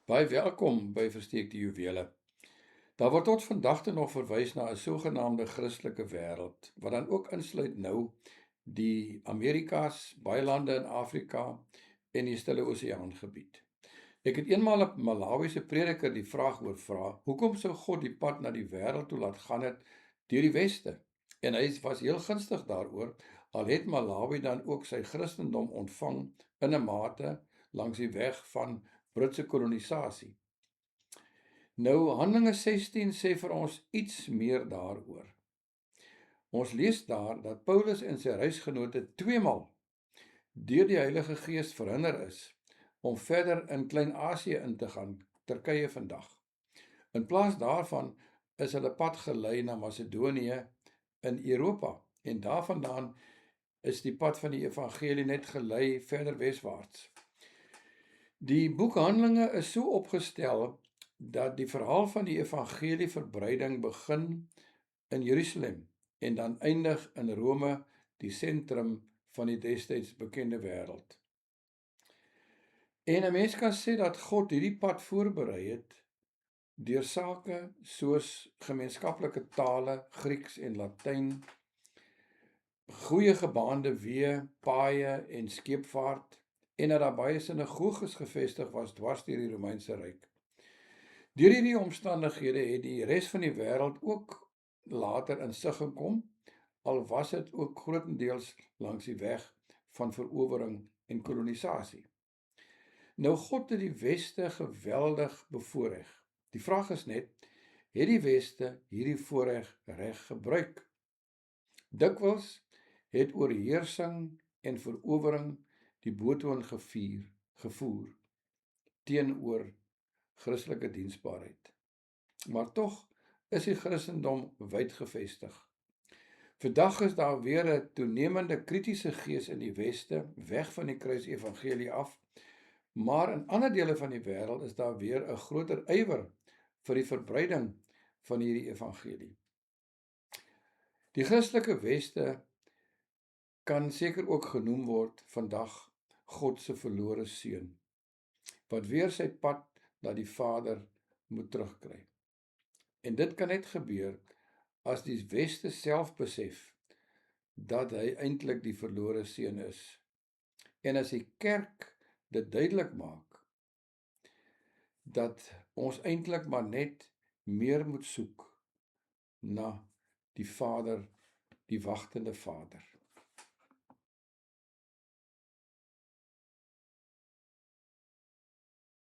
Baie welkom by Versteekte Juwele. Daar word tot vandag toe nog verwys na 'n sogenaamde Christelike wêreld, wat dan ook insluit nou die Amerikas, baie lande in Afrika en die Stille Oseaan gebied. Ek het eenmaal 'n Malawiese prediker die vraag oorvra: "Hoekom sou God die pad na die wêreld toe laat gaan het deur die weste?" En hy was heel gunstig daaroor, al het Malawi dan ook sy Christendom ontvang in 'n mate langs die weg van Britse kolonisasie. Nou Handelinge 16 sê vir ons iets meer daaroor. Ons lees daar dat Paulus en sy reisgenote tweemaal deur die Heilige Gees verhinder is om verder in Klein-Asië in te gaan, Turkye vandag. In plaas daarvan is hulle pad gelei na Macedonië in Europa en daarvandaan is die pad van die evangelie net gelei verder weswaarts. Die boek Handelinge is so opgestel dat die verhaal van die evangelieverbreiding begin in Jerusalem en dan eindig in Rome, die sentrum van die destyds bekende wêreld. En 'n mens kan sê dat God hierdie pad voorberei het deur sake soos gemeenskaplike tale, Grieks en Latyn, goeie gebaande weë, paaie en skeepvaart, en dat daar baie sinagoges gevestig was dwars deur die Romeinse ryk. Deur hierdie omstandighede het die res van die wêreld ook later in sig gekom, al was dit ook grootendeels langs die weg van verowering en kolonisasie. Nou God het die weste geweldig bevoordeel. Die vraag is net, het die weste hierdie voorreg reg gebruik? Dikwels het oorheersing en verowering die boetoon gevoer teenoor Christelike diensbaarheid. Maar tog is die Christendom wyd gevestig. Vandag is daar weer 'n toenemende kritiese gees in die weste, weg van die kruisevangelie af, maar in ander dele van die wêreld is daar weer 'n groter ywer vir die verbreiding van hierdie evangelie. Die Christelike weste kan seker ook genoem word vandag God se verlore seun, wat weer sy pad na die Vader moet terugkry. En dit kan net gebeur as die weste self besef dat hy eintlik die verlore seun is. En as die kerk dit duidelik maak dat ons eintlik maar net meer moet soek na die Vader, die wagtende Vader.